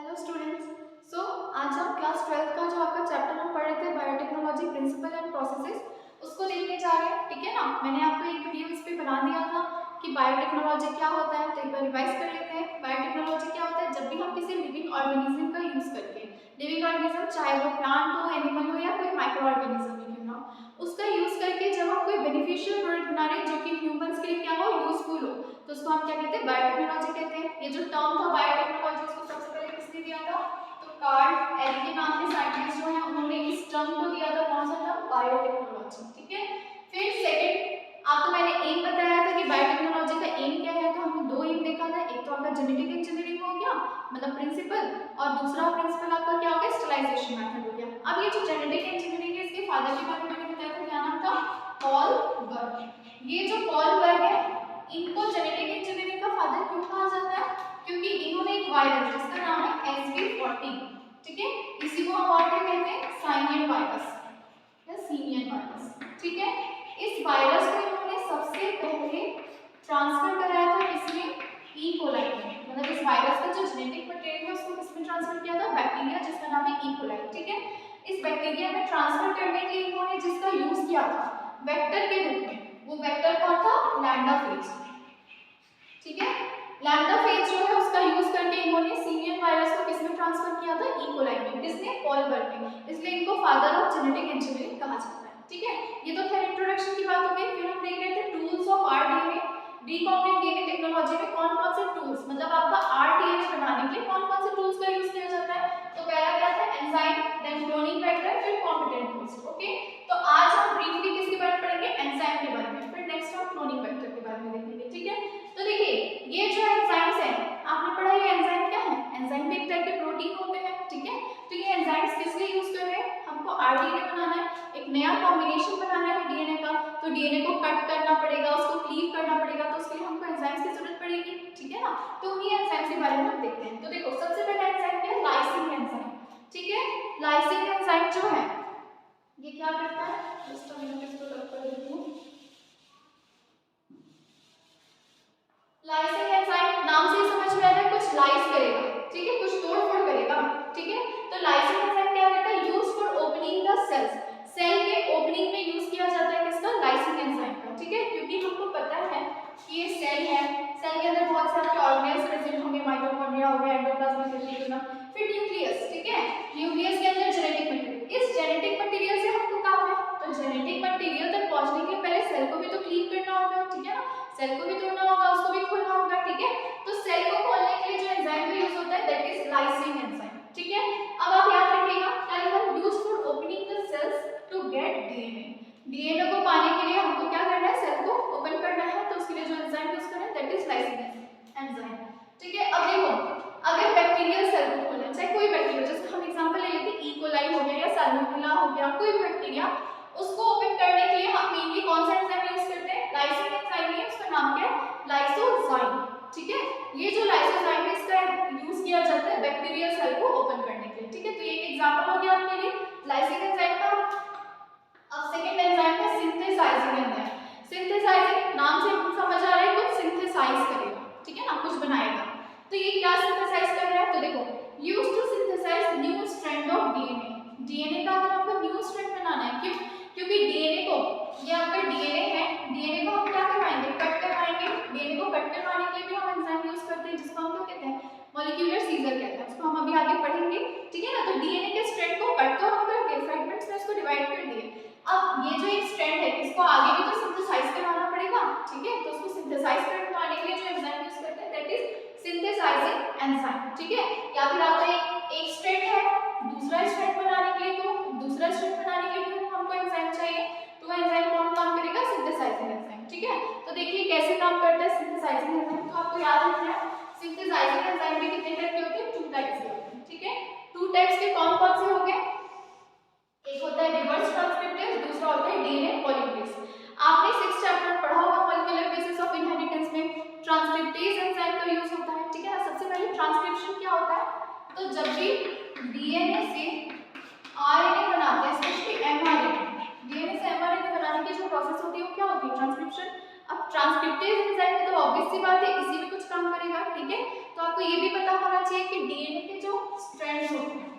Hello students. आज हम class 12 का जो आपका चैप्टर हम पढ़ रहे थे बायोटेक्नोलॉजी प्रिंसिपल एंड प्रोसेसेस उसको देखने जा रहे हैं। ठीक है ना, मैंने आपको एक वीडियो इस पे बना दिया था कि बायोटेक्नोलॉजी क्या होता है, तो एक बार रिवाइज कर लेते हैं। बायोटेक्नोलॉजी क्या होता है? जब भी हम किसी लिविंग ऑर्गेनिज्म का यूज करके, लिविंग ऑर्गेनिज्म चाहे वो प्लांट हो, एनिमल हो या कोई माइक्रो ऑर्गेनिज्म ही क्यों ना हो, उसका यूज करके जब हम कोई बेनिफिशियल प्रोडक्ट बना रहे हैं जो कि ह्यूमंस के लिए क्या हो, यूजफुल हो, तो उसको हम क्या कहते हैं? बायोटेक्नोलॉजी कहते हैं। ये जो टर्म था बायोटेक्नोलॉजी, उसको सबसे पहले किसने दिया था? तो कार्ल एल के नाम के साइंटिस्ट जो है उन्होंने इस टर्म को दिया था। कौन सा टर्म? बायोटेक्नोलॉजी। ठीक है। फिर सेकंड, आपको मैंने एम बताया था कि बायोटेक्नोलॉजी का एम क्या है, तो हमने दो एम देखा था। एक तो आपका जेनेटिक इंजीनियरिंग हो गया, मतलब प्रिंसिपल, और दूसरा प्रिंसिपल आपका क्या हो गया? स्टरलाइजेशन मेथड हो गया। अब ये जो जेनेटिक इंजीनियरिंग है, इसके फादर के बारे में मैंने बताया था, क्या नाम था? पॉल बर्ग। ये जो पॉल बर्ग है, इनको जेनेटिक इंजीनियरिंग का फादर क्यों कहा जाता है? क्योंकि इन्होंने एक वायरस जिसका नाम है SV40, ठीक है, इसी को हम और क्या कहते हैं? साइनियन वायरस या सीमियन वायरस। ठीक है, इस वायरस को इन्होंने सबसे पहले ट्रांसफर कराया था किसमें? ई कोलाई में। मतलब इस वायरस का जो जेनेटिक मटेरियल है उसको किसमें ट्रांसफर किया था? बैक्टीरिया, जिसका नाम है ई कोलाई। ठीक है, इस बैक्टीरिया में ट्रांसफर करने के लिए इन्होंने जिसका यूज किया था वेक्टर के रूप में, वो वेक्टर कौन था? Lambda phase. ठीक है, लैम्डा फेज जो है उसका यूज करके इन्होंने सीमियन वायरस को किसमें ट्रांसफर किया था? ई कोलाई में। किसने? पॉल बर्ग ने। इसलिए इनको फादर ऑफ जेनेटिक इंजीनियरिंग कहा जाता है। ठीक है, ये तो खैर इंट्रोडक्शन की बात हो गई। फिर हम देख रहे थे tools of rDNA. Recombinant DNA technology में कौन कौन से टूल्स, मतलब आपका आरडीएनए बनाने के लिए कौन कौन से टूल्स का यूज किया जाता है? तो पहला क्या था? एंजाइम, देन क्लोनिंग वेक्टर, फिर कॉम्पिटेंट टूल्स। ओके, तो आज हम ब्रीफली किसके बारे में पढ़ेंगे? एंजाइम के बारे में। फिर नेक्स्ट हम क्लोनिंग वेक्टर के बारे में देखेंगे। ठीक है, तो देखिए ये जो एंजाइम्स है, आपने पढ़ा ये एंजाइम क्या है? एंजाइम भी एक टाइप के प्रोटीन होते हैं। ठीक है, तो ये एंजाइम्स किस लिए यूज कर रहे हैं? हमको आरडीएनए बनाना है, एक नया कॉम्बिनेशन बनाना है डीएनए का, तो डीएनए को कट करना पड़ेगा, उसको क्लीव करना पड़ेगा, तो उसके लिए हमको एंजाइम्स की जरूरत पड़ेगी। ठीक है ना, तो उन्हीं एंजाइम्स के बारे में हम देखते हैं। तो देखो सबसे पहला एंजाइम क्या है? Lysine enzyme. ठीक है, लाइसिन एंजाइम जो है ये क्या करता है? जस्ट मैं इसको रख कर देती हूँ। लाइसिन एंजाइम नाम से ही समझ में आ रहा है, कुछ लाइस करेगा। ठीक है, कुछ तोड़ फोड़ करेगा। ठीक है, तो लाइसिन एंजाइम क्या करता है? Use for opening the cells. Cell के ओपनिंग में यूज किया जाता है किसका? लाइसिन एंजाइम का। ठीक है, क्योंकि हमको पता है कि ये सेल है, सेल के अंदर बहुत सारे ऑर्गेनेल्स प्रेजेंट होंगे, माइटोकॉन्ड्रिया हो गया, एंडोप्लाज्मिक रेटिकुलम, फिर न्यूक्लियस। ठीक है, न्यूक्लियस के अंदर जेनेटिक मटेरियल। इस जेनेटिक मटेरियल से हमको काम है, तो जेनेटिक मटेरियल तक पहुंचने के लिए पहले सेल को भी तो क्लीव करना होगा। ठीक है ना, सेल को भी तोड़ना होगा, उसको भी खोलना होगा। ठीक है, तो सेल को खोलने के लिए जो एंजाइम का यूज होता है दैट इज लाइसिन एंजाइम। ठीक है, अब आप याद रखिएगा क्या लिखा है? Used for opening the cells to get DNA. DNA को पाने के लिए हमको क्या करना है? सेल को ओपन करना है, तो उसके लिए जो एंजाइम यूज करना है दैट इज लाइसिन एंजाइम। ठीक है, अब देखो अगर बैक्टीरियल सेल को खोलना है, चाहे कोई बैक्टीरिया, जैसे हम एग्जांपल ले लेते हैं ई कोलाई हो गया या सैल्मोनेला हो गया, कोई भी बैक्टीरिया, उसको ओपन करने के लिए हम मेनली कौन सा एंजाइम यूज करते हैं? लाइसिन एंजाइम है, उसका नाम क्या है? लाइसोजाइम। ठीक है, ये जो लाइसोजाइम है इसका यूज किया जाता है बैक्टीरियल सेल को ओपन करने के लिए। ठीक है, तो ये एक एग्जांपल हो गया आपके लिए लाइसिन एंजाइम का। अब सेकंड एंजाइम है सिंथेसाइजिंग एंजाइम। सिंथेसाइजिंग नाम से समझ आ रहा है कुछ सिंथेसाइज करेगा। ठीक है ना, कुछ बनाएगा। तो ये क्या सिंथेसाइज कर रहा है? तो देखो use to synthesize new strand of DNA. DNA का अगर आपको न्यू स्ट्रैंड बनाना है, क्यों? क्योंकि डीएनए को, ये आपका डीएनए है, डीएनए को हम क्या करवाएंगे? कट करवाएंगे। डीएनए को कट करवाने के लिए भी हम एंजाइम यूज करते हैं, जिसको हम क्या कहते हैं? मॉलिक्यूलर सीजर कहते हैं, उसको हम अभी आगे पढ़ेंगे। ठीक है ना, तो डीएनए के स्ट्रैंड को कट तो हम करके फ्रैगमेंट्स में इसको डिवाइड कर दिए। अब ये जो एक स्ट्रैंड है इसको आगे भी तो सिंथेसाइज करवाना पड़ेगा। ठीक है, तो उसको सिंथेसाइज करवाने के लिए जो एंजाइम यूज करते हैं दैट इज सिंथेसाइजिंग एंजाइम। ठीक है, या फिर आपका एक स्ट्रैंड है, दूसरा स्ट्रैंड बनाने के लिए, तो दूसरा स्ट्रैंड बनाने के लिए हमको एंजाइम चाहिए, तो वो एंजाइम कौन काम करेगा? Synthesising enzyme. ठीक है, तो देखिए कैसे काम करता है सिंथेसाइजिंग एंजाइम, तो आपको याद रखना है सिंथेसाइजिंग एंजाइम भी कितने टाइप के होते हैं? 2 टाइप्स के होते हैं। ठीक है, 2 टाइप्स के कौन कौन से हो गए? एक होता है रिवर्स ट्रांसक्रिप्टेज, दूसरा होता है डीएनए पॉलीमरेज। आपने 6th चैप्टर पढ़ा होगा मॉलिक्यूलर बेसिस ऑफ इनहेरिटेंस में ट्रांसक्रिप्टेज एंजाइम का यूज होता है। ठीक है ना, सबसे पहले ट्रांसक्रिप्शन क्या होता है? तो जब भी डीएनए से आरएनए बनाते हैं, स्पेशली एमआरएनए, डीएनए से एमआरएनए बनाने की जो प्रोसेस होती है वो क्या होती है? ट्रांसक्रिप्शन। अब ट्रांसक्रिप्टेज एंजाइम में तो ऑब्वियस सी बात है इसी में कुछ काम करेगा, ठीक है। तो आपको ये भी पता होना चाहिए कि डीएनए के जो स्ट्रैंड्स होते हैं,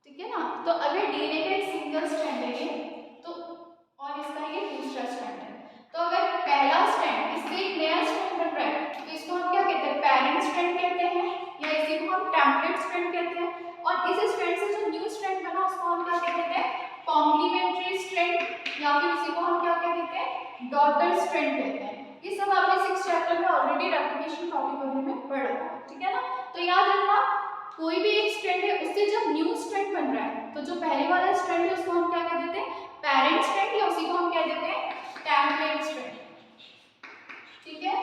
ठीक है ना, तो अगर डीएनए का एक सिंगल स्ट्रैंड है ये, तो और इसका ये दूसरा स्ट्रैंड है, तो अगर पहला स्ट्रैंड इससे एक नया स्ट्रैंड बन रहा है तो इसको हम क्या कहते हैं, पैरेंट स्ट्रैंड कहते हैं, या इसी को हम टेम्पलेट स्ट्रैंड कहते हैं। और इस स्ट्रैंड से जो न्यू स्ट्रैंड बना उसको हम क्या कहते हैं, कॉम्प्लीमेंट्री स्ट्रैंड, या फिर उसी को हम क्या कहते हैं, डॉटर स्ट्रैंड कहते हैं। ये सब आपने 6th चैप्टर में ऑलरेडी रेप्लिकेशन टॉपिक वगैरह में पढ़ा है, ठीक है ना। तो याद रखना कोई भी एक स्ट्रैंड है उससे जब न्यू स्ट्रैंड बन रहा है तो जो पहले वाला स्ट्रैंड है उसको हम क्या कह देते हैं, पैरेंट स्ट्रैंड, या उसी को हम कह देते हैं टेम्पलेट स्ट्रैंड, ठीक है।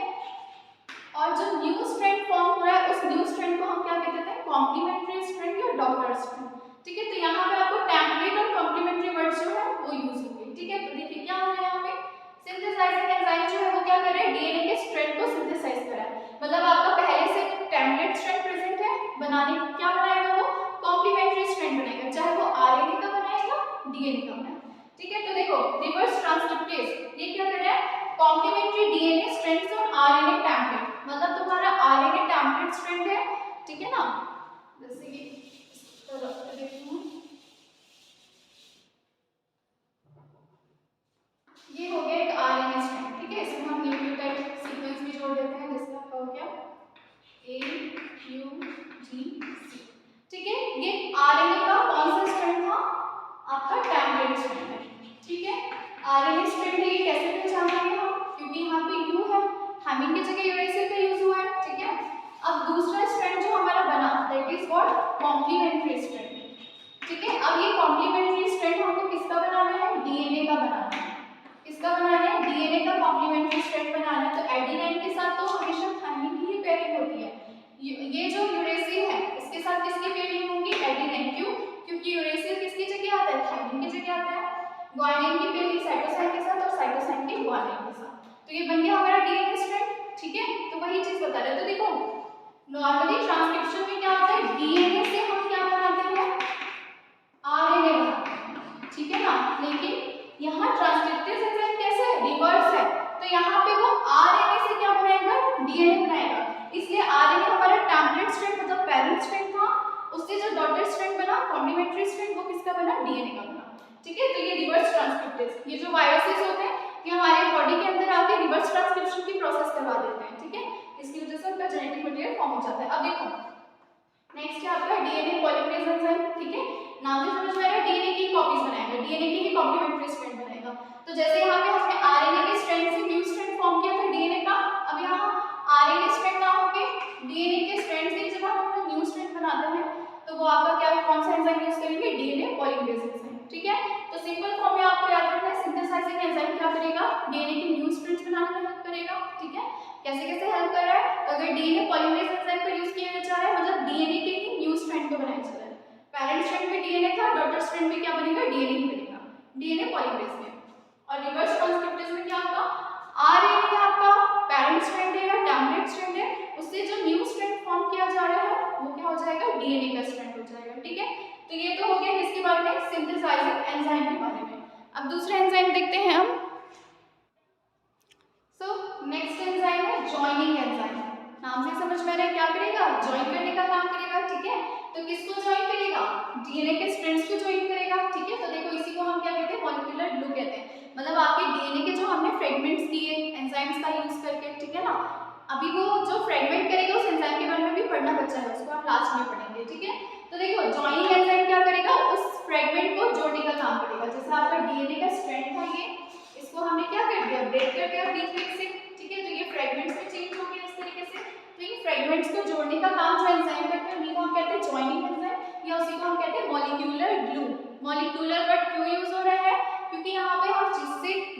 और जो न्यू स्ट्रैंड फॉर्म हो रहा है उस न्यू स्ट्रैंड को हम क्या कह देते हैं, कॉम्प्लीमेंट्री स्ट्रैंड या डॉटर स्ट्रैंड, ठीक है। तो यहाँ पे आपको टेम्पलेट और कॉम्प्लीमेंट्री वर्ड्स जो है वो यूज होंगे, ठीक है। तो देखिए क्या हो रहा है यहाँ पे, सिंथेसाइजिंग एंजाइम जो है वो क्या कर रहा है, डीएनए के स्ट्रैंड को सिंथेसाइज कर रहा है, मतलब आपका पहले से टेम्पलेट स्ट्रैंड प्रेजेंट है, बनाने क्या बनाएगा वो, कॉम्प्लीमेंट्री स्ट्रैंड बनाएगा, चाहे वो आरएनए का बनाएगा डीएनए का बनाएगा, ठीक है। तो देखो रिवर्स ट्रांसक्रिप्टेज ये क्या कर रहा है, complementary DNA strands on RNA template, मतलब तुम्हारा आरएनए टेम्पलेट स्ट्रैंड है, ठीक है ना। जैसे कि ये हो गया एक आरएनए स्ट्रैंड, ठीक है। इसमें हम न्यूक्लियोटाइड सीक्वेंस भी जोड़ देते हैं, जैसे आपका हो गया AUGC, ठीक है। ये आरएनए का कौन सा स्ट्रैंड था, आपका टेम्पलेट स्ट्रैंड है, ठीक है। आरएनए स्ट्रैंड है, ये कैसे पहचान लेंगे हम, क्योंकि यहाँ पे यू है, हेमिंग की जगह यूरेसिल का यूज हुआ है, ठीक है। अब दूसरा स्ट्रैंड जो हमारा बना that is what, complementary strand, ठीक है। अब ये कॉम्प्लीमेंट्री स्ट्रैंड हमको किसका बनाना है, डीएनए का बनाना है, किसका बनाना है, डीएनए का कॉम्प्लीमेंट्री स्ट्रैंड बनाना है। तो एडेनाइन के साथ तो हमेशा थाइमिन की ही पेयरिंग होती है, ये जो यूरेसिल है इसके साथ किसकी पेयरिंग होगी, एडेनाइन, क्यों, क्योंकि यूरेसिल किसकी जगह आता है, थाइमिन की जगह आता है। ग्वानिन की पेयरिंग साइटोसाइन के साथ और साइटोसाइन की ग्वानिन के साथ, तो ये बन गया हमारा डीएनए स्ट्रैंड, ठीक है। तो वही चीज बता रहे हैं। तो देखो नॉर्मली ट्रांसक्रिप्शन में क्या होता है, डीएनए से हम क्या बनाते हैं, आरएनए बनाते हैं, ठीक है ना। लेकिन यहाँ ट्रांसक्रिप्टेज एंजाइम कैसे है, रिवर्स है, तो यहाँ पे वो आरएनए से क्या बनाएगा, डीएनए बनाएगा, इसलिए आरएनए हमारा टेम्पलेट स्ट्रैंड मतलब पैरेंट स्ट्रैंड था, उससे जो डॉटर स्ट्रैंड बना कॉम्प्लीमेंट्री स्ट्रैंड वो किसका बना, डीएनए का बना, ठीक है। तो ये रिवर्स ट्रांसक्रिप्टेज, ये जो वायरसेस होते हैं ये हमारे बॉडी के अंदर आके रिवर्स ट्रांसक्रिप्शन की प्रोसेस करवा देते हैं, ठीक है। इसकी वजह से उनका जेनेटिक मटेरियल फॉर्म हो जाता है। अब देखो नेक्स्ट है आपका डीएनए पॉलीमरेज एंजाइम, ठीक है। नाम से समझ में आ रहा है डीएनए की कॉपीज बनाएगा, डीएनए की ही कॉम्प्लीमेंट्री स्ट्रैंड बनाएगा। तो जैसे यहाँ पे हमने आरएनए के स्ट्रैंड से न्यू स्ट्रैंड फॉर्म किया था डीएनए का, अब यहाँ आरएनए स्ट्रैंड ना होके डीएनए के स्ट्रैंड से जब हम अपना न्यू स्ट्रैंड बनाते हैं तो वो आपका क्या कौन सा एंजाइम यूज करेंगे, डीएनए पॉलीमरेज एंजाइम, ठीक है। तो सिंपल फॉर्म में आपको याद रखना है सिंथेसाइजिंग एंजाइम क्या करेगा, डीएनए के न्यू स्ट्रैंड्स बनाने में हेल्प करेगा, ठीक है। कैसे कैसे हेल्प कर रहा है, तो अगर डीएनए पॉलीमरेज एंजाइम का यूज किया जा रहा है मतलब डीएनए के ही न्यू स्ट्रैंड को बनाया जा रहा है, पैरेंट स्ट्रैंड में डीएनए था, डॉटर स्ट्रैंड में क्या बनेगा, डीएनए ही बनेगा, डीएनए पॉलीमरेज में। और रिवर्स ट्रांसक्रिप्टेज में क्या होगा, आरएनए आपका पैरेंट स्ट्रैंड है या टेम्पलेट स्ट्रैंड है, उससे जो न्यू स्ट्रैंड फॉर्म किया जा रहा है वो क्या हो जाएगा, डीएनए का स्ट्रैंड हो जाएगा, ठीक है। तो ये तो हो गया किसके बारे में, सिंथेसाइजिंग एंजाइम के बारे में। अब दूसरा एंजाइम देखते हैं हम। सो नेक्स्ट एंजाइम है जॉइनिंग एंजाइम, नाम से समझ में आ रहा है क्या करेगा, ज्वाइन करने का काम करेगा, ठीक है। तो किसको ज्वाइन करेगा, डीएनए के स्ट्रैंड्स को ज्वाइन करेगा, ठीक है। तो देखो इसी को हम क्या कहते हैं, मॉलिक्यूलर ग्लू कहते हैं, मतलब आपके डीएनए के जो हमने फ्रेगमेंट्स किए एंजाइम्स का यूज करके, ठीक है ना। अभी वो जो फ्रेगमेंट करेगा उस एंजाइम के बारे में भी पढ़ना बचा है, उसको हम लास्ट में पढ़ेंगे, ठीक है। तो देखो जॉइनिंग एंजाइम क्या करेगा, उस फ्रेगमेंट को जोड़ने का काम करेगा, जैसे आपका डीएनए का स्ट्रैंड था ये, इसको हमने क्या कर दिया, ब्रेक कर दिया बीच बीच से, ठीक है। तो ये फ्रेगमेंट्स में चेंज हो गया इस तरीके से, तो इन फ्रेगमेंट्स को जोड़ने का काम जो एंजाइम करते हैं उन्हीं को हम कहते हैं जॉइनिंग एंजाइम, या उसी को हम कहते हैं मॉलिक्यूलर ग्लू। मॉलिक्यूलर वर्ड क्यों यूज हो रहा है, क्योंकि यहाँ पे हम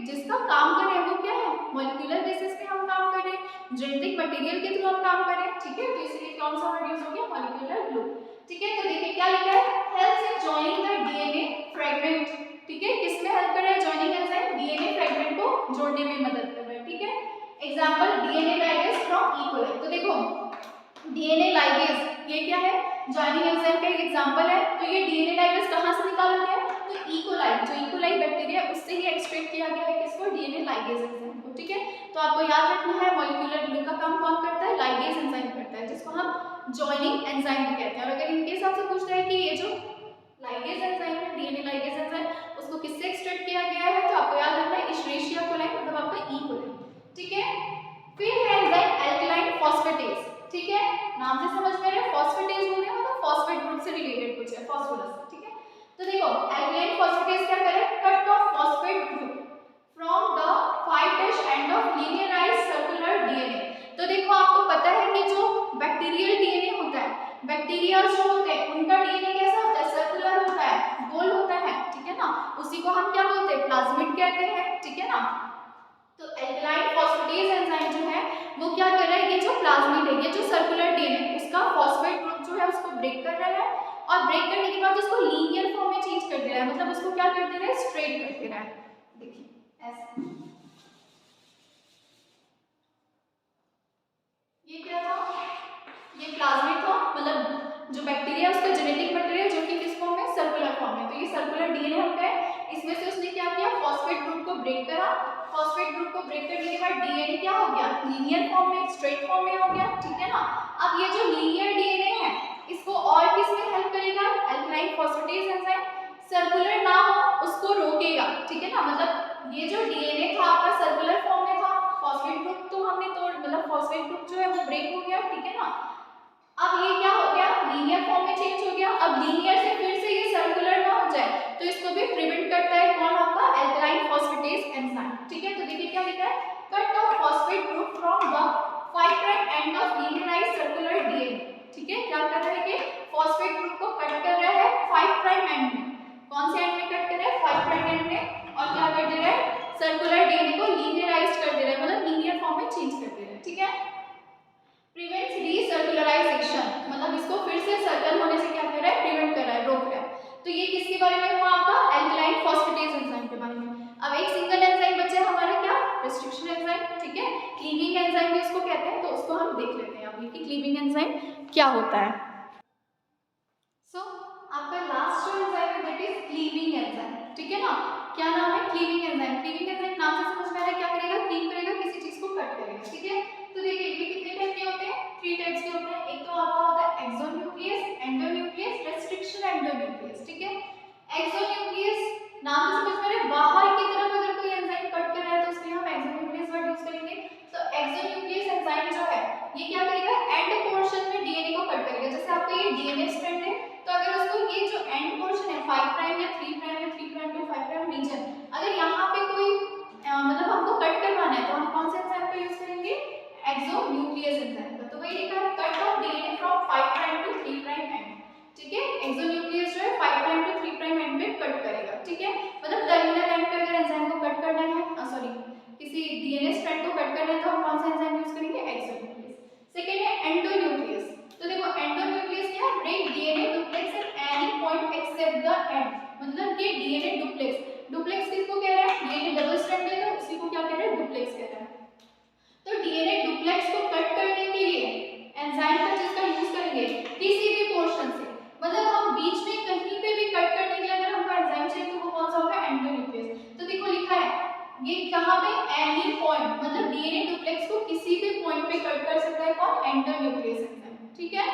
जिसका काम कर रहे हैं वो क्या है, मॉलिक्यूलर बेसिस पे हम काम कर रहे हैं, जेनेटिक मटेरियल के थ्रू हम काम कर रहे हैं, ठीक है। तो इसलिए कौन सा वर्ड यूज हो गया, मॉलिक्यूलर ग्लू, ठीक है। तो देखिए क्या लिखा है, helps in joining the DNA fragment, ठीक है। किसमें हेल्प कर रहा है जॉइनिंग एंजाइम, डीएनए फ्रेगमेंट को जोड़ने में मदद कर रहा है, ठीक है। Example DNA ligase from E coli, तो देखो डीएनए लाइगेज ये क्या है, जॉइनिंग एंजाइम का एक एग्जांपल है। तो ये डीएनए लाइगेज कहां से निकाला गया है, तो इकोलाई, जो इकोलाई बैक्टीरिया उससे ही एक्सट्रैक्ट किया गया है किसको, डीएनए लाइगेज एंजाइम को, ठीक है। तो आपको याद रखना है मॉलिक्यूलर ग्लू का काम कौन करता है, लाइगेज एंजाइम करता है, जिसको हम जॉइनिंग एंजाइम भी कहते हैं। और अगर इनके हिसाब से पूछता है कि ये जो लाइगेज एंजाइम है, डीएनए लाइगेज एंजाइम, उसको किससे एक्सट्रैक्ट किया गया है, तो आपको याद रखना है इशरेशिया कोलाई, मतलब आपका ई कोलाई, ठीक है। फिर है एंजाइम एल्कलाइन फॉस्फेटेज, ठीक है, नाम से समझ में आ रहा है, फॉस्फेटेज हो गया मतलब फॉस्फेट ग्रुप से रिलेटेड कुछ है, फास्फोरस, ठीक है। तो देखो एल्कलाइन फॉस्फेटेज क्या करे, cut off phosphate group from the 5' end of linearised circular DNA. तो देखो आपको पता है कि जो बैक्टीरियल डीएनए होता है, बैक्टीरिया जो होते हैं उनका डीएनए कैसा होता है, सर्कुलर होता है, गोल होता है, ठीक है ना, उसी को हम क्या बोलते हैं, प्लाज्मिड कहते हैं, ठीक है ना। तो एल्कलाइन फॉस्फेटेज एंजाइम जो है वो क्या कर रहा है, ये जो प्लाज्मिड है, ये जो सर्कुलर डीएनए उसका फॉस्फेट ग्रुप जो है उसको ब्रेक कर रहा है, और ब्रेक करने के बाद उसको लीनियर फॉर्म में चेंज कर दे रहा है, मतलब उसको क्या कर दे रहा है, स्ट्रेट कर दे रहा है। देखिए ऐसा, ये क्या था, ये प्लाज्मिड था, मतलब जो बैक्टीरिया उसका जेनेटिक मटेरियल जो कि किस फॉर्म में, सर्कुलर फॉर्म में। तो ये सर्कुलर डीएनए हम कहें, इसमें से उसने क्या किया, फॉस्फेट ग्रुप को ब्रेक करा, फॉस्फेट ग्रुप को ब्रेक करने के बाद डीएनए क्या हो गया, लीनियर फॉर्म में, स्ट्रेट फॉर्म में हो गया, ठीक है ना। अब ये जो लीनियर डीएनए है इसको और किस में हेल्प करेगा, एल्कलाइन फॉस्फेटेज एंजाइम, सर्कुलर ना हो उसको रोकेगा, ठीक है ना। मतलब ये जो डीएनए था आपका सर्कुलर फॉर्म में था, फॉस्फेट ग्रुप तो हमने तोड़, मतलब फॉस्फेट ग्रुप जो है वो ब्रेक हो गया, ठीक है ना। अब ये क्या हो गया, लीनियर फॉर्म में चेंज हो गया। अब लीनियर से फिर से ये सर्कुलर ना हो जाए तो इसको भी प्रिवेंट करता है कौन, आपका एल्कलाइन फॉस्फेटेज एंजाइम, ठीक है। तो देखिए क्या लिखा है, cut off phosphate group from the 5' end of linearised circular DNA, ठीक है। क्या कर रहा है कि फॉस्फेट ग्रुप को कट कर रहा है 5' एंड में, कौन से एंड में कट कर रहा है, 5' एंड में, और क्या कर दे रहा है, सर्कुलर डीएनए को लीनियराइज्ड कर दे रहा है, मतलब लीनियर फॉर्म में चेंज कर दे रहा है, ठीक है। प्रिवेंट्स रीसर्कुलराइजेशन, मतलब इसको फिर से सर्कल होने से क्या कर रहा है, प्रिवेंट कर रहा है, रोक रहा है। तो ये किसके बारे में हुआ, आपका एल्कलाइन फॉस्फेटेज एंजाइम के बारे में। अब एक सिंगल एंजाइम बचा हमारा क्या, रिस्ट्रिक्शन एंजाइम, ठीक है, क्लीविंग एंजाइम भी इसको कहते हैं, तो उसको हम देख लेते हैं अभी कि क्लीविंग एंजाइम क्या होता है। सो आपका लास्ट जो एंजाइम है दैट इज क्लीविंग एंजाइम, ठीक है ना। क्या नाम है, क्लीविंग एंजाइम। क्लीविंग एंजाइम नाम से समझ में आ रहा है क्या करेगा, क्लीव करेगा, किसी चीज को कट करेगा, ठीक है। तो देखिए ये कितने टाइप के होते हैं, 3 टाइप्स के होते हैं। एक तो आपका होता है एक्सोन्यूक्लियस, एंडोन्यूक्लियस, रेस्ट्रिक्शन एंडोन्यूक्लियस, ठीक है। एक्सोन्यूक्लियस नाम से समझ में आ रहा है, बाहर की तरफ अगर कोई एंजाइम कट कर रहा है तो उसके लिए हम एक्सोन्यूक्लियस वर्ड यूज करेंगे। तो एक्सोन्यूक्लियस एंजाइम जो है ये क्या करेगा, एंड पोर्शन में डीएनए को कट करेगा। जैसे आपका ये डीएनए स्ट्रैंड है, तो अगर उसको ये जो एंड पोर्शन है 5' या 3' या 3' टू 5' रीजन, अगर यहाँ पे कोई मतलब हमको कट करवाना है तो हम कौन से एंजाइम का यूज करेंगे, एक्सोन्यूक्लियस एंजाइम का। तो वही लिखा है cut off DNA from 5' to 3' end, ठीक है। एक्सोन्यूक्लियस जो है 5' टू 3' एंड पे कट करेगा, ठीक है। मतलब टर्मिनल एंड पे अगर एंजाइम को कट करना है, सॉरी किसी डीएनए स्ट्रैंड को कट करना है तो हम कौन सा एंजाइम यूज करेंगे, एक्सोन्यूक्लियस। सेकंड है एंडोन्यूक्लियस। तो देखो एंडोन्यूक्लियस क्या है, break DNA duplex at any point except the end, मतलब ये डीएनए डुप्लेक्स, डुप्लेक्स किसको कह रहा है, डीएनए डबल स्ट्रैंड है तो उसी को क्या कह रहा है, डुप्लेक्स कह रहा है। तो डीएनए डुप्लेक्स को कट करने के लिए एंजाइम का जिसका यूज करेंगे किसी भी पोर्शन से, मतलब हम बीच में कहीं पे भी कट करने के लिए अगर हमको एंजाइम चाहिए तो वो कौन सा होगा, एंडोन्यूक्लियस। तो देखो लिखा है ये कहां पे, एनी पॉइंट, मतलब डीएनए डुप्लेक्स को किसी भी पॉइंट पे कट कर सकता है कौन, एंडोन्यूक्लियस एंजाइम, ठीक है।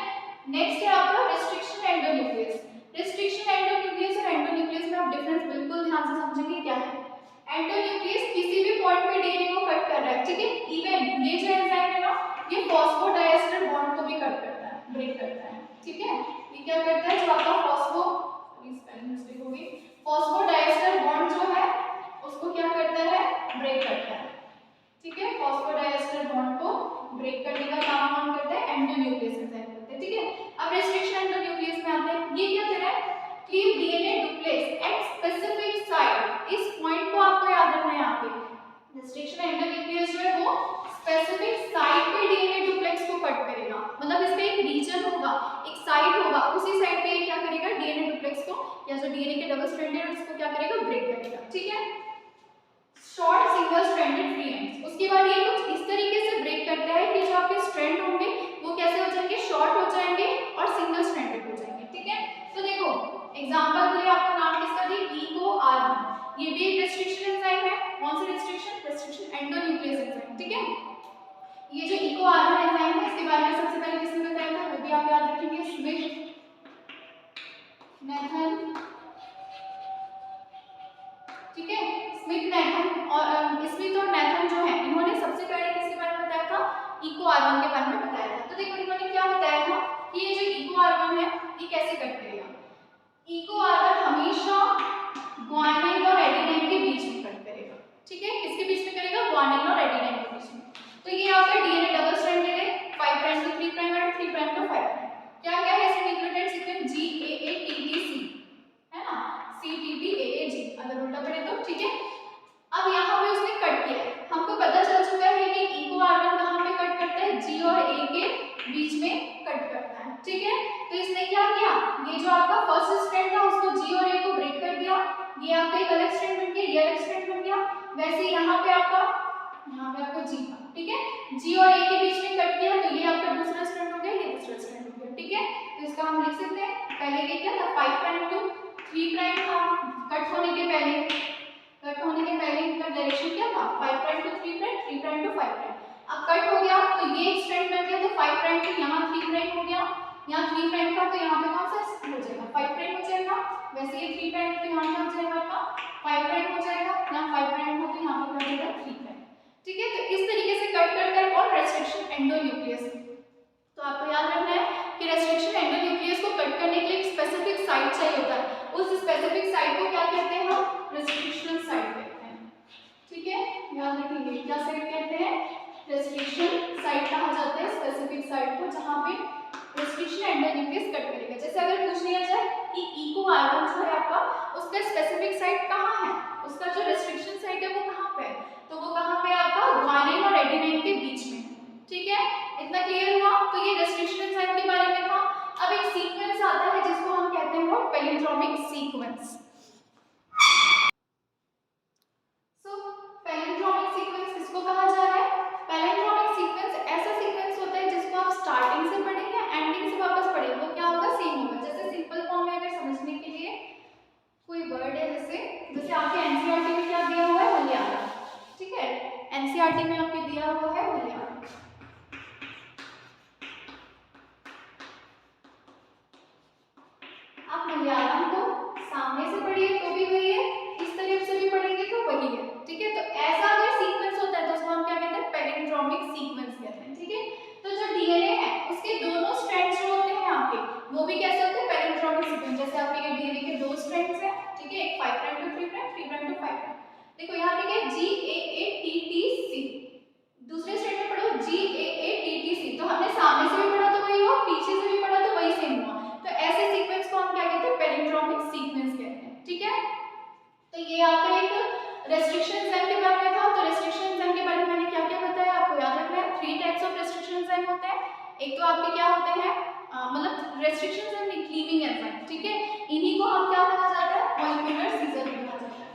नेक्स्ट है आपका रिस्ट्रिक्शन एंडोन्यूक्लियस। रिस्ट्रिक्शन एंडोन्यूक्लियस और एंडोन्यूक्लियस में आप डिफरेंस बिल्कुल ध्यान से समझेंगे क्या है। एंडोन्यूक्लियस किसी भी पॉइंट पे डीएनए को कट कर रहा है, ठीक है। इवन ये जो एंजाइम है ना ये फॉस्फोडाइएस्टर बॉन्ड को भी कट करता है, ब्रेक करता है, ठीक है। ये क्या करता है, जो आपका स्पेलिंग मिस्टेक हो गई, फॉस्फोडाइएस्टर बॉन्ड जो है उसको क्या करता है, ब्रेक करता है, ठीक है। फॉस्फोडाइएस्टर बॉन्ड को ब्रेक करने का काम कौन करता है, एंडोन्यूक्लियस एंजाइम करते हैं, ठीक है। अब रिस्ट्रिक्शन एंडोन्यूक्लियस में आते हैं, ये क्या कर रहा है, cleave DNA duplex at specific site. इस पॉइंट को आपको याद रखना है यहाँ पे, रिस्ट्रिक्शन एंडोन्यूक्लियस जो है वो स्पेसिफिक साइट पे डीएनए डुप्लेक्स को कट करेगा, मतलब इसका एक रीजन होगा, एक साइट होगा, उसी साइट पे क्या करेगा, डीएनए डुप्लेक्स को या जो डीएनए के डबल स्ट्रैंडेड है उसको क्या करेगा, ब्रेक करेगा, ठीक है। Short single stranded free ends, उसके बाद ये कुछ इस तरीके से ब्रेक करता है कि जो आपके स्ट्रैंड होंगे वो कैसे हो जाएंगे, शॉर्ट हो जाएंगे और सिंगल स्ट्रैंडेड हो जाएंगे, ठीक है। तो देखो एग्जांपल के लिए आपको नाम किसका दी, ईको ये जो इको आर्गन एंजाइम है इसके बारे में सबसे पहले किसने बताया था, वो भी आप याद रखेंगे, स्मिथ, नेथन, ठीक है, स्मिथ, नेथन और स्मिथ और नेथन जो है इन्होंने सबसे पहले किसके बारे में बताया था, इको आर्गन के बारे में बताया था। तो देखो इन्होंने क्या बताया था कि ये जो इको आर्गन है ये कैसे कट करेगा। इको आर्गन हमेशा ग्वानिन और एडेनाइन के बीच में कट करेगा, ठीक है, किसके बीच में करेगा, ग्वानिन और एडेनाइन के बीच में। तो ये आपका डीएनए डबल स्ट्रैंडेड है, 5 प्राइम टू 3 प्राइम और 3 प्राइम टू 5 प्राइम। क्या क्या है इसमें न्यूक्लियोटाइड सीक्वेंस GAATTC है ना, CTTAAG अगर उल्टा पढ़े तो, ठीक है। अब यहाँ पे उसने कट किया है, हमको पता चल चुका है कि इको आर्गन कहाँ पे कट करता है, G और A के बीच में कट करता है, ठीक है। तो इसने क्या किया, ये जो आपका फर्स्ट स्ट्रैंड था उसको G और A को ब्रेक कर दिया, ये आपका एक अलग स्ट्रैंड बन गया, ये अलग स्ट्रैंड बन गया। वैसे यहाँ पे आपका G था, ठीक है, G और A के बीच में कट किया तो ये आपका दूसरा स्ट्रैंड हो गया, ये दूसरा स्ट्रैंड हो गया, ठीक है। तो इसका हम लिख सकते हैं, पहले ये क्या था 5 प्राइम टू 3 प्राइम था, कट होने के पहले इनका डायरेक्शन क्या था 5 prime to 3 prime, 3 prime to 5 prime. अब कट हो गया तो ये स्ट्रैंड बन गया, तो 5 प्राइम टू यहाँ 3 प्राइम हो गया, यहाँ 3 प्राइम का तो यहाँ पे कौन सा हो जाएगा 5 प्राइम हो जाएगा। वैसे ये 3 प्राइम तो यहाँ क्या हो जाएगा आपका 5 प्राइम हो जाएगा, यहाँ 5 प्राइम हो तो यहाँ पे क्या हो जाएगा 3 प्राइम, ठीक है। तो इस तरीके से कट करता है और रेस्ट्रिक्शन एंडोन्यूक्लियस। तो आपको याद रखना है कि रेस्ट्रिक्शन एंडोन्यूक्लियस को कट करने के लिए एक स्पेसिफिक साइट चाहिए होता है, उस स्पेसिफिक साइट को क्या कहते हैं हम, रेस्ट्रिक्शन साइट कहते हैं, ठीक है, याद रखिए क्या साइट कहते हैं, रेस्ट्रिक्शन साइट कहा जाता है स्पेसिफिक साइट को जहां पे रेस्ट्रिक्शन एंडोन्यूक्लियस कट करेगा। जैसे अगर पूछ लिया जाए कि इको आर्गन जो है आपका उसका स्पेसिफिक साइट कहां है, उसका जो रेस्ट्रिक्शन साइट है वो कहां पे है, तो वो कहां पे आपका ग्वानिन और एडेनाइन के बीच में, ठीक है। इतना क्लियर हुआ। तो ये रेस्ट्रिक्शन एंजाइम के बारे में था। अब एक सीक्वेंस आता है जिसको हम कहते हैं वो पैलिंड्रोमिक सीक्वेंस। सो पैलिंड्रोमिक सीक्वेंस किसको कहा जा रहा है, पैलिंड्रोमिक सीक्वेंस ऐसा सीक्वेंस होता है जिसको आप स्टार्टिंग से पढ़ेंगे एंडिंग से वापस पढ़ेंगे वो क्या होगा, सेम होगा। जैसे सिंपल फॉर्म में अगर समझने के लिए कोई वर्ड है, जैसे आपके एनसीईआरटी में क्या दिया हुआ है, मलयालम, ठीक है, एनसीईआरटी में आपके दिया हुआ है मलयालम। आप मलयालम को सामने से पढ़िए तो भी वही है, इस तरफ से भी पढ़ेंगे तो वही है, ठीक है। तो ऐसा अगर सीक्वेंस होता है तो उसको हम क्या कहते हैं, पैलिंड्रोमिक सीक्वेंस कहते हैं, ठीक है। तो जो डीएनए है उसके दोनों स्ट्रैंड्स जो होते हैं आपके वो भी कैसे होते हैं, पैलिंड्रोमिक सीक्वेंस। जैसे आपके डीएनए के दो स्ट्रैंड्स हैं, ठीक है, एक 5 prime to 3 prime, 3 prime to 5 prime. देखो यहाँ पे क्या है, GAATTC, दूसरे स्ट्रैंड में पढ़ो GAATTC, तो हमने सामने से भी पढ़ा तो वही हुआ, पीछे से भी पढ़ा तो वही सेम हुआ। तो ऐसे सीक्वेंस को हम क्या कहते हैं, पैलिंड्रोमिक सीक्वेंस कहते हैं, ठीक है। तो ये आपका एक रेस्ट्रिक्शन एंजाइम के बारे में था। तो रेस्ट्रिक्शन एंजाइम के बारे में मैंने क्या क्या बताया, आपको याद रखना है। 3 टाइप्स ऑफ रेस्ट्रिक्शन एंजाइम होते हैं। एक तो आपके क्या होते हैं, मतलब रेस्ट्रिक्शन एंजाइम नहीं, क्लीविंग एंजाइम, ठीक है। इन्हीं को हम क्या कहा जाता है, मॉलिक्यूलर सीजर कहा जाता है।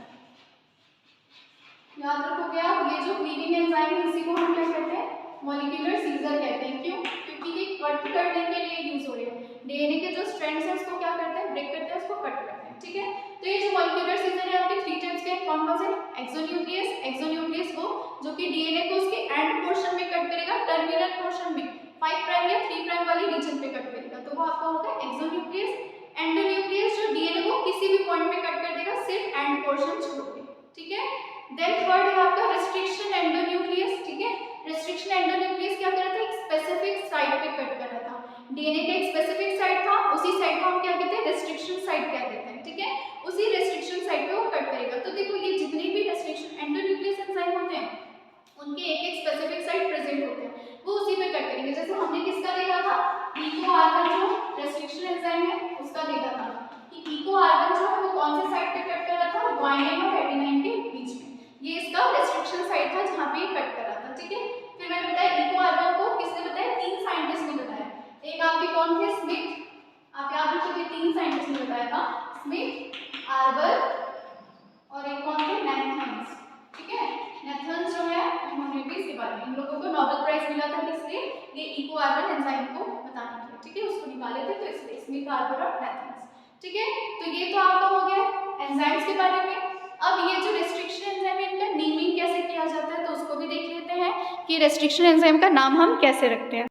याद रखोगे आप, ये जो क्लीविंग एंजाइम है इसी को हम क्या कहते हैं, मॉलिक्यूलर सीजर कहते हैं। क्यों, क्योंकि ये कट करने के लिए यूज हो रही है, डीएनए के जो स्ट्रैंड्स हैं उसको क्या करते हैं, ब्रेक करते हैं, उसको कट करते हैं, ठीक है। तो ये जो मॉलिक्यूलर सीजर है आपके 3 टाइप्स के हैं, कौन कौन से, एक्सोन्यूक्लियस वो जो कि डीएनए को उसके एंड पोर्शन में कट करेगा, टर्मिनल पोर्शन में 5 प्राइम या 3 प्राइम वाली रीजन पे कट करेगा, तो वो आपका होगा एक्सोन्यूक्लियस। एंडोन्यूक्लियस जो डीएनए को किसी भी पॉइंट पे कट कर देगा, सिर्फ एंड पोर्शन छोड़ के, ठीक है। देन थर्ड है आपका रेस्ट्रिक्शन एंडोन्यूक्लियस, ठीक है। रेस्ट्रिक्शन एंडोन्यूक्लियस क्या कर रहा था, एक स्पेसिफिक साइट पे कट कर रहा था, डीएनए का एक स्पेसिफिक साइट था, उसी साइट को हम क्या कहते हैं, रेस्ट्रिक्शन साइट कह देते हैं, ठीक है। उसी रेस्ट्रिक्शन साइट पे वो कट करेगा। तो देखो ये जितने भी रेस्ट्रिक्शन एंडोन्यूक्लियस एंजाइम होते हैं उनके एक स्पेसिफिक साइट प्रेजेंट होते हैं, वो उसी पे कट करेंगे। जैसे हमने किसका देखा था, इको आर्गन जो रेस्ट्रिक्शन एंजाइम है उसका देखा था कि इको आर्गन जो है वो कौन से साइट पे कट कर रहा था, ग्वानिन और एडेनाइन के बीच में, ये इसका रेस्ट्रिक्शन साइट था जहां पे ये कट कर रहा था, ठीक है। फिर मैंने बताया इको आर्गन को किसने बताया, 3 साइंटिस्ट ने बताया। एक आपके कौन थे, स्मिथ, आप याद रखिए 3 साइंटिस्ट ने बताया था, स्मिथ, आर्बर और एक कौन थे, नेथन्स, ठीक है। नेथन्स जो है उन्होंने भी इसके बारे में, इन लोगों को नोबेल प्राइज मिला था किसलिए, ये इको आर्गन एंजाइम को बताने के लिए, ठीक है, उसको निकाले थे, तो इसलिए स्मिथ, आर्बर और नेथन्स, ठीक है। तो ये तो आपका हो गया एंजाइम्स के बारे में। अब ये जो रेस्ट्रिक्शन एंजाइम है इनका नेमिंग कैसे किया जाता है तो उसको भी देख लेते हैं कि रेस्ट्रिक्शन एंजाइम का नाम हम कैसे रखते हैं।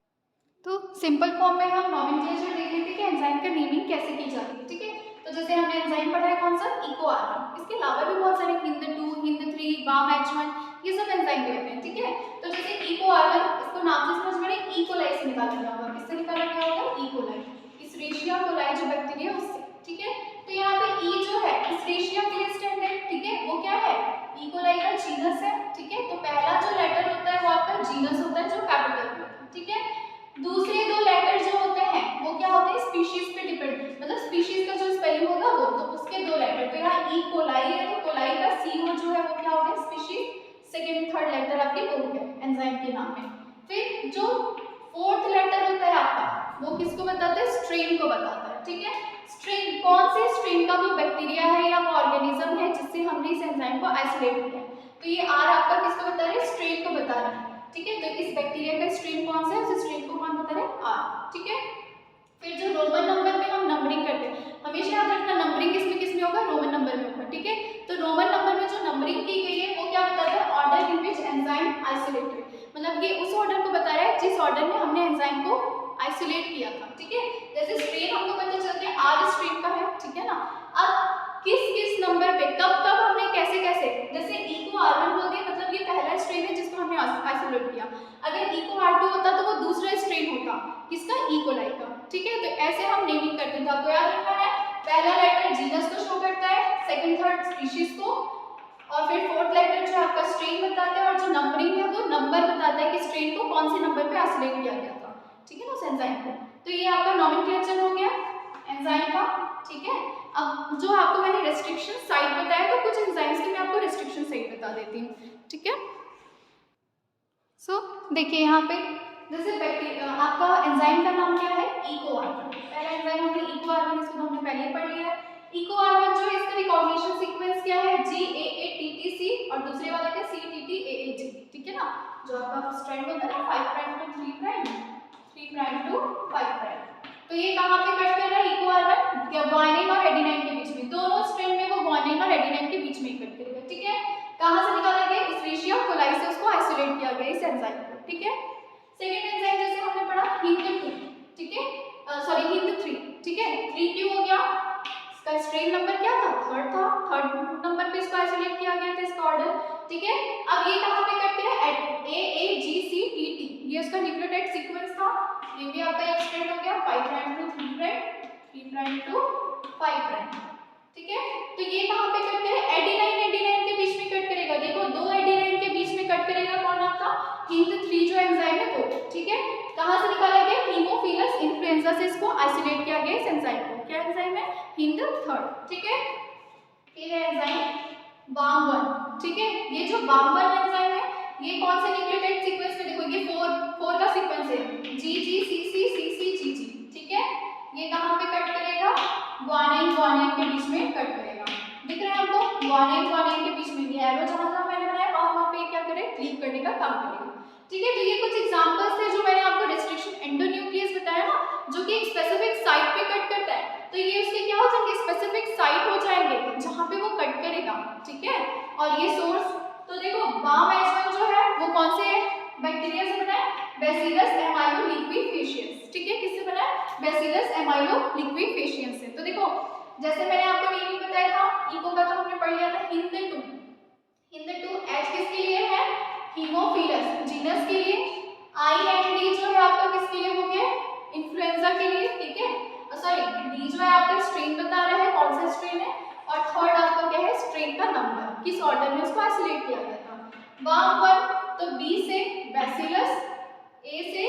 तो सिंपल फॉर्म में हम नॉमेनक्लेचर देख लेते हैं कि एंजाइम का नेमिंग कैसे की जाती है, ठीक है। तो जैसे हमने एंजाइम पढ़ा है कौन सा, इकोआर, इसके अलावा भी बहुत सारे हिंद 2, हिंद 3, BAM-H1, ये सब एंजाइम कहते हैं, ठीक है। तो जैसे इकोआर, इसको नाम से समझ में इकोलाई से निकाला गया होगा, किससे निकाला गया होगा, इकोलाई, इस्चेरिशिया कोलाई जो बैक्टीरिया उससे, ठीक है। तो यहाँ पे ई जो है इस्चेरिशिया के लिए स्टैंड है, ठीक है, वो क्या है, इकोलाई का जीनस है, ठीक है। तो पहला जो लेटर होता है वो आपका जीनस होता है जो कैपिटल में होता है, ठीक है। दूसरे दो लेटर जो होते हैं वो क्या होते हैं, स्पीशीज पे डिपेंड, मतलब स्पीशीज का जो स्पेलिंग होगा वो, तो उसके दो लेटर, तो यहाँ ई कोलाई है तो कोलाई का सीओ जो है वो क्या हो गया, स्पीशीज, सेकंड थर्ड लेटर आपके वो हो गए एंजाइम के नाम में। फिर जो फोर्थ लेटर होता है आपका वो किसको बताता है, स्ट्रेन को बताता है, ठीक है। स्ट्रेन, कौन से स्ट्रेन का वो बैक्टीरिया है या वो ऑर्गेनिज्म है जिससे हमने इस एंजाइम को आइसोलेट किया है, तो ये आर आपका किसको बता रहा है, स्ट्रेन को बता रहा है, ठीक है। तो इस बैक्टीरिया का स्ट्रेन कौन सा है, उस स्ट्रेन को कौन बता रहा है, आर, ठीक है। फिर जो रोमन नंबर पे हम नंबरिंग करते हैं, हमेशा याद रखना नंबरिंग किसमें होगा, रोमन नंबर में होगा, ठीक है। तो रोमन नंबर में जो नंबरिंग की गई है वो क्या बताता है, order in which enzyme isolated, मतलब ये उस ऑर्डर को बता रहा है जिस ऑर्डर में हमने एंजाइम को आइसोलेट किया था, ठीक है। जैसे स्ट्रेन हमको पता चलता है आर स्ट्रेन का है, ठीक है ना। अब किस किस नंबर पे कब कब हमने कैसे कैसे, जैसे इको R1 बोल दिया मतलब ये पहला स्ट्रेन है जिसको हमने आइसोलेट किया, अगर इको R2 होता तो वो दूसरा स्ट्रेन होता किसका, इकोलाई का, ठीक है। तो ऐसे हम नेमिंग करते हैं, तो आपको याद रखना है पहला लेटर जीनस को शो करता है, सेकंड थर्ड स्पीशीज को, और फिर फोर्थ लेटर जो आपका स्ट्रेन बताता है, और जो नंबरिंग है वो नंबर बताता है कि स्ट्रेन को कौन से नंबर पे आइसोलेट किया गया था, ठीक है ना, उस एंजाइम को। तो ये आपका नॉमेनक्लेचर हो गया एंजाइम का, ठीक है। अब जो आपको मैंने रेस्ट्रिक्शन साइट बताया तो कुछ एंजाइम्स की मैं आपको रेस्ट्रिक्शन साइट बता देती हूँ, ठीक है। सो देखिए यहाँ पे जैसे बैक्टीरिया आपका एंजाइम का नाम क्या है, इकोआर1, पहला एंजाइम हमने इकोआर1, इसको हमने पहले पढ़ लिया है। इकोआर1 जो है इसका रिकॉग्निशन सीक्वेंस क्या है, GAATTC, और दूसरे वाला क्या CTTAAG, ठीक है ना। जो आपका स्ट्रैंड होता है 5 prime to 3 prime, 3 prime to 5 prime, तो ये कहाँ पे कट कर रहा है, इकोआर1 ग्वानिन और एडेनाइन के बीच में, दोनों स्ट्रैंड में वो ग्वानिन और एडेनाइन के बीच में कट करेगा, ठीक है। कहाँ से निकाला गया, इस्चेरिशिया कोलाई से उसको आइसोलेट किया गया इस एंजाइम को, ठीक है। सेकंड एंजाइम जैसे हमने पढ़ा हिंद 2, ठीक है, सॉरी हिंद 3, ठीक है, 3 क्यों हो गया, इसका स्ट्रेन नंबर क्या था, थर्ड था, थर्ड नंबर पे इसको आइसोलेट किया गया था इसका ऑर्डर, ठीक है। अब ये कहाँ पे कट गया, AAGCTT, ये उसका न्यूक्लियोटाइड सीक्वेंस था, ये भी आपका एक स्ट्रेन हो गया 5 prime to 3 prime, 3 prime to 5 prime, ठीक है। तो ये कहाँ पे कट करेगा, एडेनाइन एडेनाइन के बीच में कट करेगा, देखो दो एडेनाइन के बीच में कट करेगा कौन आपका, हिंद 3 जो एंजाइम है वो, ठीक है। कहाँ से निकाला गया, हीमोफिलस इन्फ्लुएंजा से इसको आइसोलेट किया गया इस एंजाइम को, क्या एंजाइम है, हिंद 3, ठीक है। फिर है एंजाइम BAM1, ठीक है, ये जो BAM1 एंजाइम है ये कौन से न्यूक्लियोटाइड सीक्वेंस में, देखो ये 4 का सीक्वेंस है, GGCCCCGG, ठीक है। ये कहाँ पे कट करेगा, ग्वानिन ग्वानिन के बीच में कट करेगा, दिख रहा है आपको, ग्वानिन ग्वानिन के बीच में, ये एरो जहाँ जहाँ मैंने बनाया वहाँ पे क्या करे, क्लीव करने का काम करेगा, ठीक है। तो ये कुछ एग्जांपल्स थे जो मैंने आपको रेस्ट्रिक्शन एंडोन्यूक्लियस बताया ना, जो कि एक स्पेसिफिक साइट पे कट करता है, तो ये उसके क्या हो जाएंगे, स्पेसिफिक साइट हो जाएंगे जहाँ पे वो कट करेगा, ठीक है। और ये सोर्स, तो देखो BAM-H1 जो है वो कौन से बैक्टीरिया से बना है, बैसिलस एमाइलोलिक्विफेशियंस, ठीक है, किससे बना है, बैसिलस एमाइलोलिक्विफेशियंस से। तो देखो जैसे मैंने आपको नेमिंग बताया था, इको का तो हमने पढ़ लिया था, हिंद 2, हिंद 2 H किसके लिए है, हीमोफिलस जीनस के लिए, I एंड D जो है आपका किसके लिए हो गया, इन्फ्लुएंजा के लिए, ठीक है, सॉरी D जो है आपका स्ट्रेन बता रहा है कौन सा स्ट्रेन है, और थर्ड आपका क्या है, स्ट्रेन का नंबर, किस ऑर्डर में उसको आइसोलेट किया गया था, BAM1 तो B से बैसिलस, A से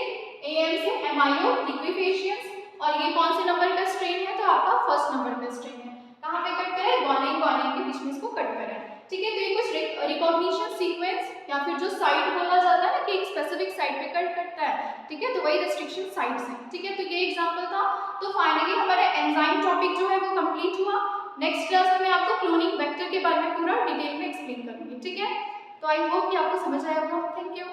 AM से एमाइलोलिक्विफेशियंस, और ये कौन से नंबर का स्ट्रेन है, तो आपका फर्स्ट नंबर का स्ट्रेन है, कहाँ पे कट करा है, ग्वानिन ग्वानिन के बीच में इसको कट करा है, ठीक है। तो ये कुछ रिकॉग्निशन सीक्वेंस या फिर जो साइट बोला जाता है ना कि एक स्पेसिफिक साइट पे कट करता है, ठीक है, तो वही रेस्ट्रिक्शन साइट्स हैं, ठीक है। तो ये एग्जांपल था। तो फाइनली हमारा एंजाइम टॉपिक जो है वो कंप्लीट हुआ। नेक्स्ट क्लास में मैं आपको क्लोनिंग वेक्टर के बारे में पूरा डिटेल में एक्सप्लेन करूंगी, ठीक है। तो आई होप कि आपको समझ आया होगा। Thank you.